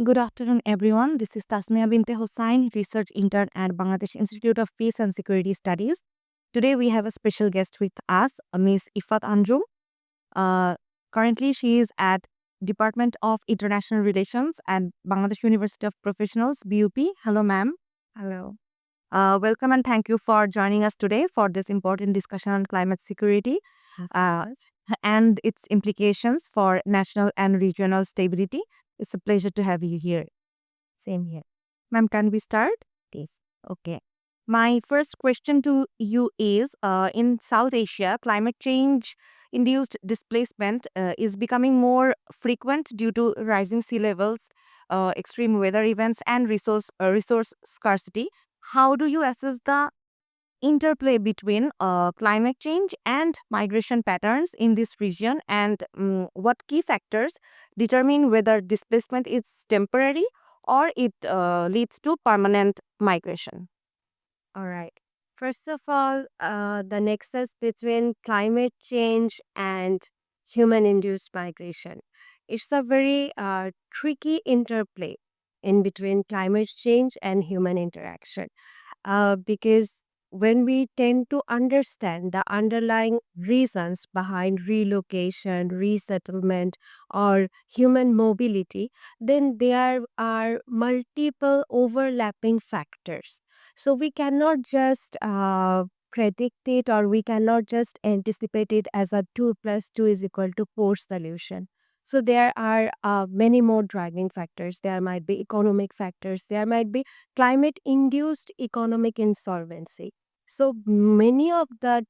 Good afternoon, everyone. This is Tasmia Binte Hossain, research intern at Bangladesh Institute of Peace and Security Studies. Today, we have a special guest with us, Ms. Ifat Anjum. Uh, Currently, she is at Department of International Relations at Bangladesh University of Professionals, BUP. Hello, ma'am. Hello. Welcome and thank you for joining us today for this important discussion on climate security Thanks so uh, much. and its implications for national and regional stability. It's a pleasure to have you here. Same here. Ma'am, can we start? Please. Okay. My first question to you is in South Asia, climate change induced displacement is becoming more frequent due to rising sea levels, extreme weather events, and resource scarcity. How do you assess the interplay between climate change and migration patterns in this region, and what key factors determine whether displacement is temporary or it leads to permanent migration? All right. First of all, the nexus between climate change and human induced migration. It's a very tricky interplay in between climate change and human interaction. Because when we tend to understand the underlying reasons behind relocation, resettlement, or human mobility, then there are multiple overlapping factors. So we cannot just predict it, or we cannot just anticipate it as a 2 plus 2 is equal to 4 solution. So there are many more driving factors. There might be economic factors. There might be climate induced economic insolvency. So many of the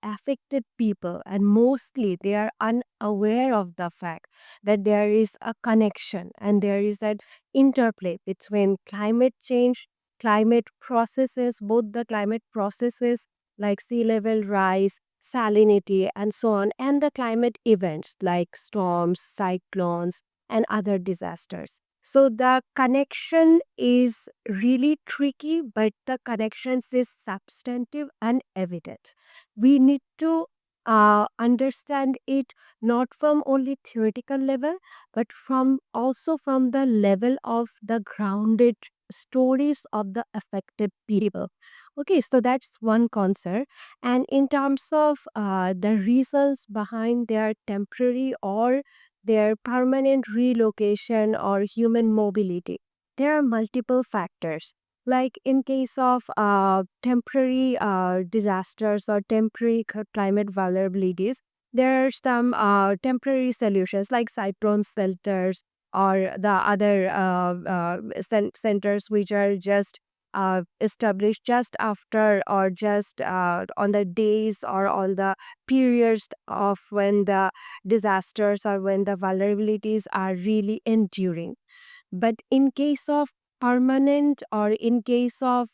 affected people, and mostly they are unaware of the fact that there is a connection and there is an interplay between climate change, climate processes, both the climate processes like sea level rise, salinity, and so on, and the climate events like storms, cyclones, and other disasters. So the connection is really tricky, but the connections is substantive and evident. We need to understand it not from only theoretical level, but from also from the level of the grounded stories of the affected people. Okay, so that's one concern. And in terms of the reasons behind their temporary or their permanent relocation or human mobility, there are multiple factors. Like in case of temporary disasters or temporary climate vulnerabilities, there are some temporary solutions like cyclone shelters or the other centers which are just established just after or just on the days or all the periods of when the disasters or when the vulnerabilities are really enduring. But in case of permanent or in case of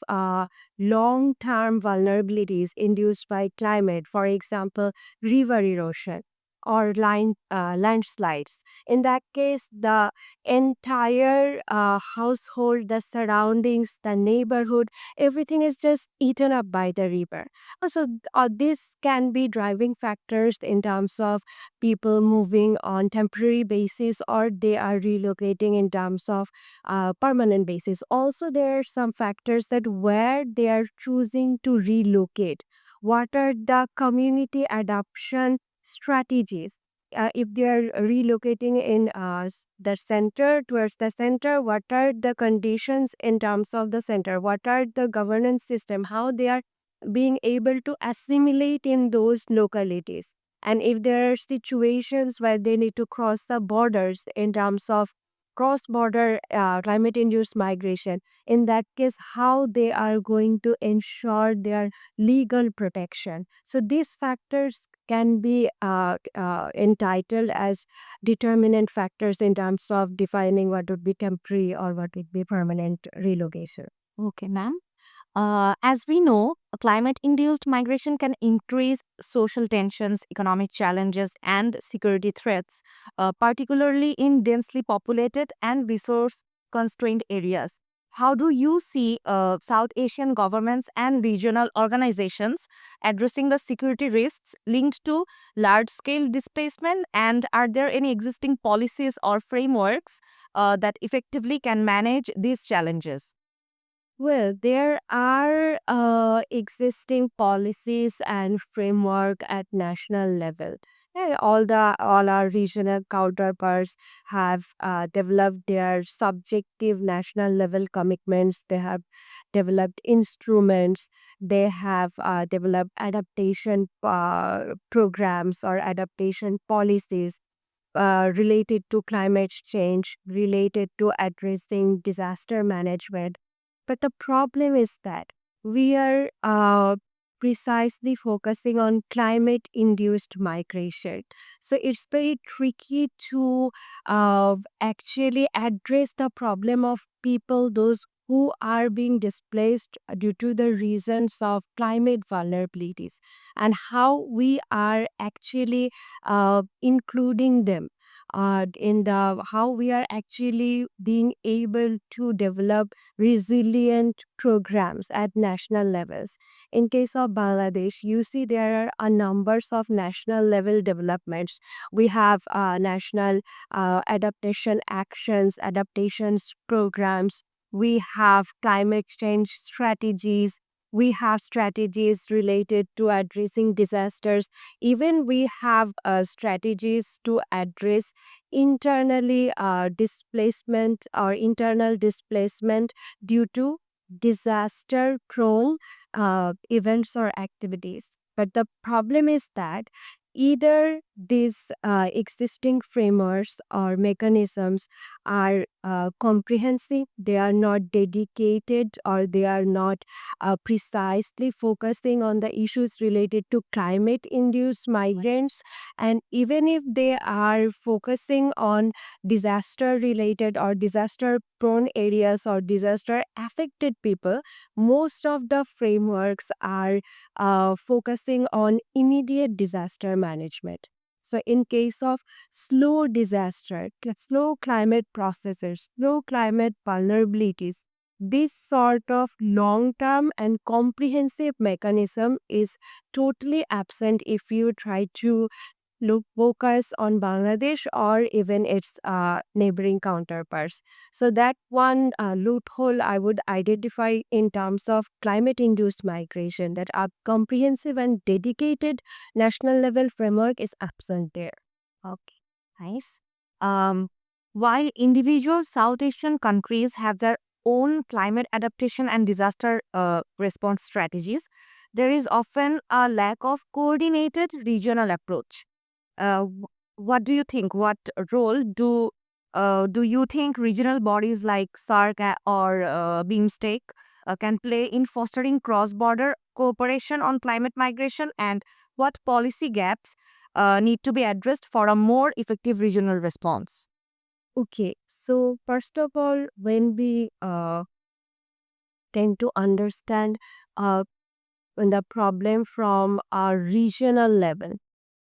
long term vulnerabilities induced by climate, for example, river erosion or landslides, in that case, the entire household, the surroundings, the neighborhood, everything is just eaten up by the river. So, this can be driving factors in terms of people moving on temporary basis or they are relocating in terms of permanent basis. Also, there are some factors that where they are choosing to relocate, what are the community adoption strategies. If they are relocating in the center towards the center, what are the conditions in terms of the center, what are the governance system, how they are being able to assimilate in those localities. And if there are situations where they need to cross the borders in terms of cross border climate induced migration, in that case, how they are going to ensure their legal protection. So, these factors can be entitled as determinant factors in terms of defining what would be temporary or what would be permanent relocation. Okay, ma'am. As we know, climate induced migration can increase social tensions, economic challenges, and security threats, particularly in densely populated and resource constrained areas. How do you see South Asian governments and regional organizations addressing the security risks linked to large scale displacement? And are there any existing policies or frameworks that effectively can manage these challenges? Well, there are existing policies and framework at national level. All our regional counterparts have developed their subjective national level commitments. They have developed instruments. They have developed adaptation programs or adaptation policies related to climate change, related to addressing disaster management. But the problem is that we are precisely focusing on climate induced migration. So it's very tricky to actually address the problem of people, those who are being displaced due to the reasons of climate vulnerabilities, and how we are actually including them in the how we are actually being able to develop resilient programs at national levels. In case of Bangladesh, you see there are a numbers of national level developments. We have national adaptation actions, adaptations programs. We have climate change strategies. We have strategies related to addressing disasters. Even we have strategies to address internally displacement or internal displacement due to disaster prone events or activities. But the problem is that either these existing frameworks or mechanisms are comprehensive, they are not dedicated, or they are not precisely focusing on the issues related to climate induced migrants. And even if they are focusing on disaster related or disaster prone areas or disaster affected people, most of the frameworks are focusing on immediate disaster management. So, in case of slow disaster, slow climate processes, slow climate vulnerabilities, this sort of long term and comprehensive mechanism is totally absent if you try to look focus on Bangladesh or even its neighboring counterparts. So that one loophole I would identify in terms of climate-induced migration, that a comprehensive and dedicated national level framework is absent there. Okay, nice. Um, while individual South Asian countries have their own climate adaptation and disaster response strategies, there is often a lack of coordinated regional approach. What do you think? What role do you think regional bodies like SARC or BIMSTEC can play in fostering cross-border cooperation on climate migration, and what policy gaps need to be addressed for a more effective regional response? Okay, so first of all, when we tend to understand uh, the problem from a regional level,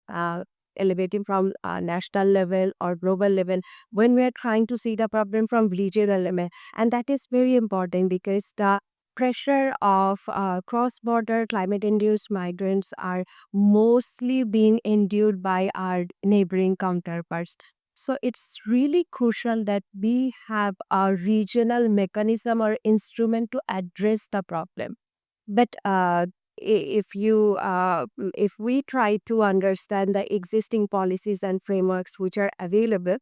uh, elevating from national level or global level, when we are trying to see the problem from regional level. And that is very important because the pressure of cross-border climate-induced migrants are mostly being endured by our neighboring counterparts. So it's really crucial that we have a regional mechanism or instrument to address the problem. But if we try to understand the existing policies and frameworks which are available,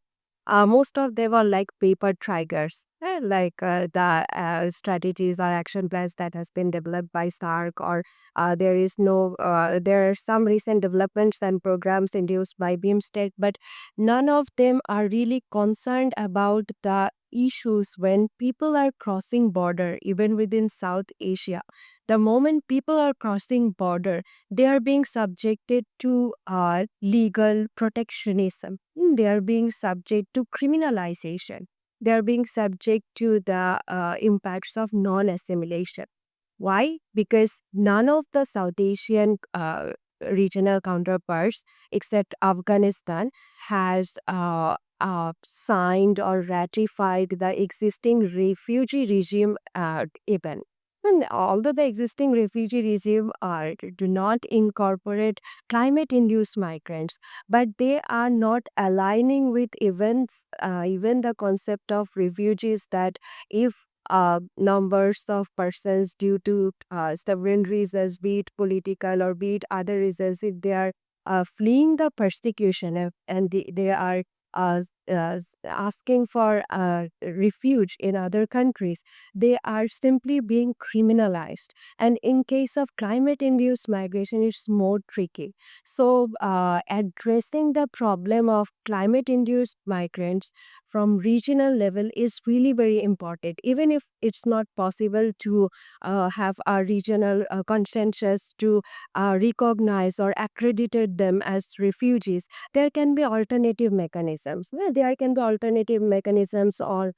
most of them are like paper triggers, like the strategies or action plans that has been developed by SARC, or there are some recent developments and programs induced by BIMSTEC, but none of them are really concerned about the issues when people are crossing border, even within South Asia. The moment people are crossing border, they are being subjected to legal protectionism. They are being subject to criminalization. They are being subject to the impacts of non-assimilation. Why? Because none of the South Asian regional counterparts, except Afghanistan, has signed or ratified the existing refugee regime even. And although the existing refugee regime do not incorporate climate induced migrants, but they are not aligning with even the concept of refugees, that if numbers of persons due to several reasons, be it political or be it other reasons, if they are fleeing the persecution, and they are asking for refuge in other countries, they are simply being criminalized. And in case of climate induced migration, it's more tricky. So, addressing the problem of climate induced migrants from regional level is really very important, even if it's not possible to have a regional consensus to recognize or accredited them as refugees. There can be alternative mechanisms. Well, there can be alternative mechanisms or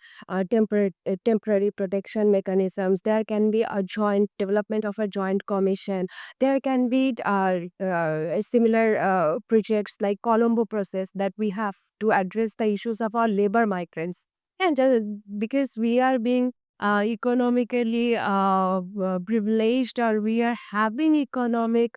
temporary protection mechanisms. There can be a joint development of a joint commission. There can be similar projects like Colombo process that we have to address the issues of our labor migrants. And because we are being economically privileged, or we are having economic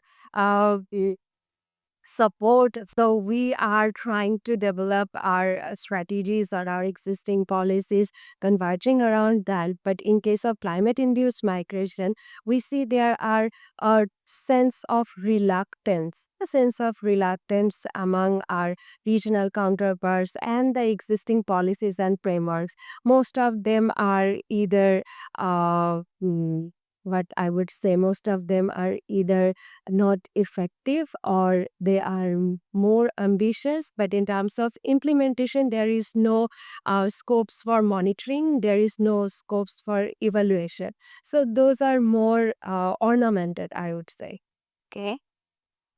support. So we are trying to develop our strategies or our existing policies converging around that. But in case of climate induced migration, we see there are a a sense of reluctance among our regional counterparts and the existing policies and frameworks. Most of them are either what I would say, most of them are either not effective or they are more ambitious, but in terms of implementation there is no scopes for monitoring, there is no scopes for evaluation. So those are more ornamented, I would say. Okay.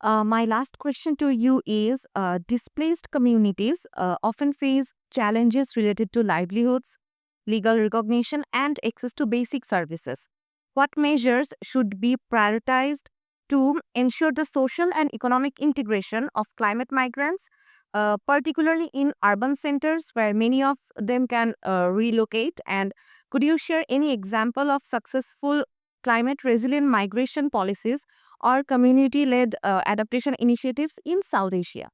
My last question to you is displaced communities often face challenges related to livelihoods, legal recognition, and access to basic services. What measures should be prioritized to ensure the social and economic integration of climate migrants, particularly in urban centers where many of them can relocate? And could you share any example of successful climate resilient migration policies or community led adaptation initiatives in South Asia?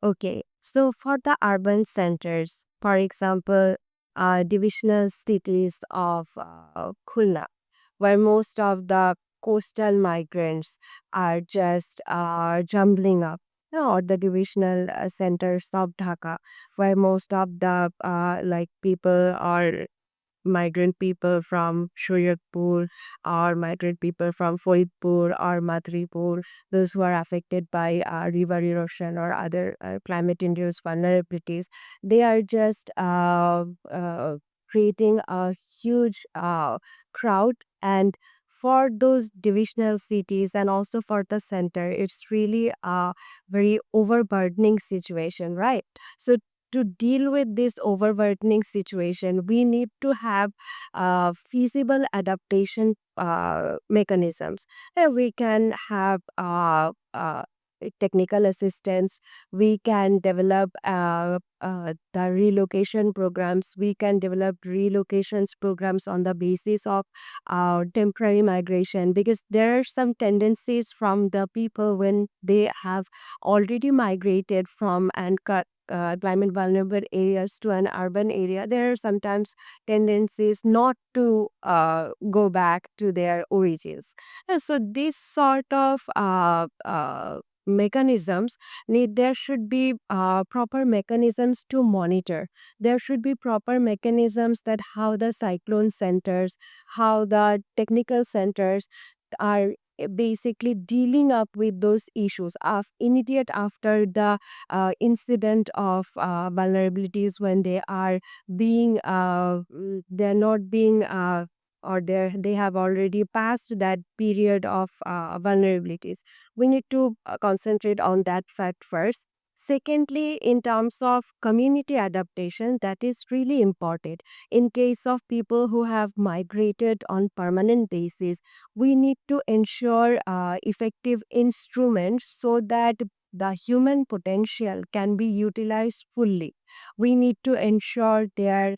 Okay, so for the urban centers, for example, divisional cities of Khulna, where most of the coastal migrants are just jumbling up, or the divisional centers of Dhaka, where most of the people are migrant people from Shuryakpur, or migrant people from Faridpur or Matripur, those who are affected by river erosion or other climate-induced vulnerabilities, they are just creating a huge crowd. And for those divisional cities and also for the center, it's really a very overburdening situation, right? So to deal with this overburdening situation, we need to have feasible adaptation mechanisms. We can have technical assistance. We can develop the relocation programs. We can develop relocations programs on the basis of temporary migration, because there are some tendencies from the people when they have already migrated from and climate vulnerable areas to an urban area. There are sometimes tendencies not to go back to their origins. And so this sort of mechanisms need, there should be proper mechanisms to monitor. There should be proper mechanisms that how the cyclone centers, how the technical centers are basically dealing up with those issues of immediate after the incident of vulnerabilities, when they are being they're not being or they have already passed that period of vulnerabilities. We need to concentrate on that fact first. Secondly, in terms of community adaptation, that is really important. In case of people who have migrated on permanent basis, we need to ensure effective instruments so that the human potential can be utilized fully. We need to ensure their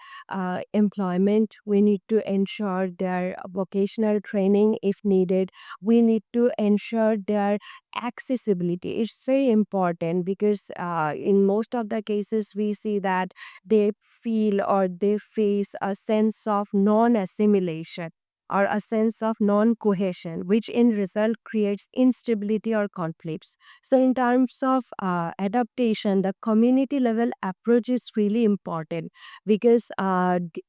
employment. We need to ensure their vocational training if needed. We need to ensure their accessibility. It's very important because in most of the cases we see that they feel or they face a sense of non assimilation or a sense of non cohesion, which in result creates instability or conflicts. So in terms of adaptation, the community level approach is really important because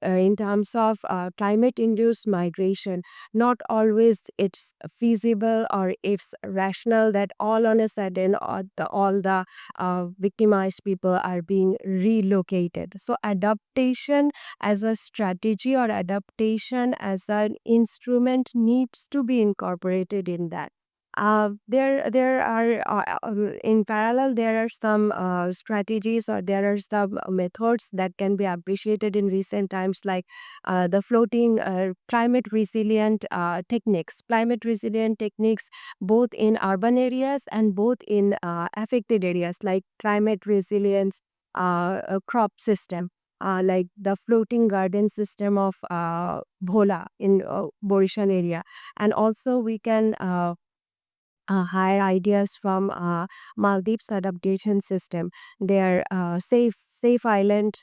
in terms of climate induced migration, not always it's feasible or it's rational that all on a sudden all the victimized people are being relocated. So adaptation as a strategy or adaptation as an instrument needs to be incorporated in that. There are in parallel there are some strategies or there are some methods that can be appreciated in recent times, like the floating climate resilient techniques, both in urban areas and both in affected areas, like climate resilience crop system. Like the floating garden system of Bhola in Borishan area. And also we can hire ideas from Maldives adaptation system. Their safer island,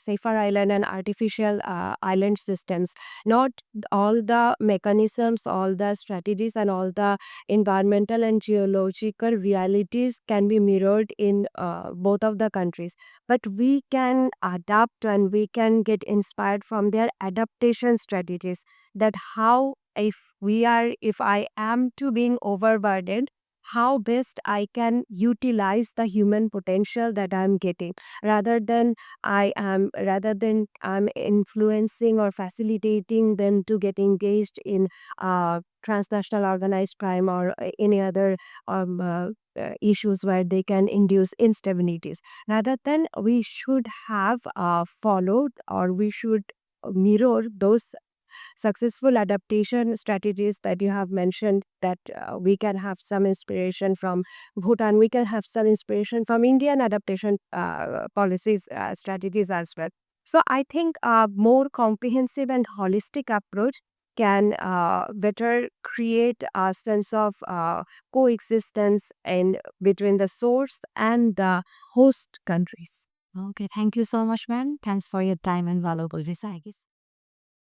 and artificial island systems. Not all the mechanisms, all the strategies, and all the environmental and geological realities can be mirrored in both of the countries. But we can adapt and we can get inspired from their adaptation strategies. That how if I am to being overburdened, how best I can utilize the human potential that I'm getting, rather than I'm influencing or facilitating them to get engaged in transnational organized crime or any other issues where they can induce instabilities. Rather than we should have followed or we should mirror those successful adaptation strategies that you have mentioned, that we can have some inspiration from Bhutan, we can have some inspiration from Indian adaptation policies, strategies as well. So I think a more comprehensive and holistic approach can better create a sense of coexistence in between the source and the host countries. Okay, thank you so much, ma'am. Thanks for your time and valuable insights.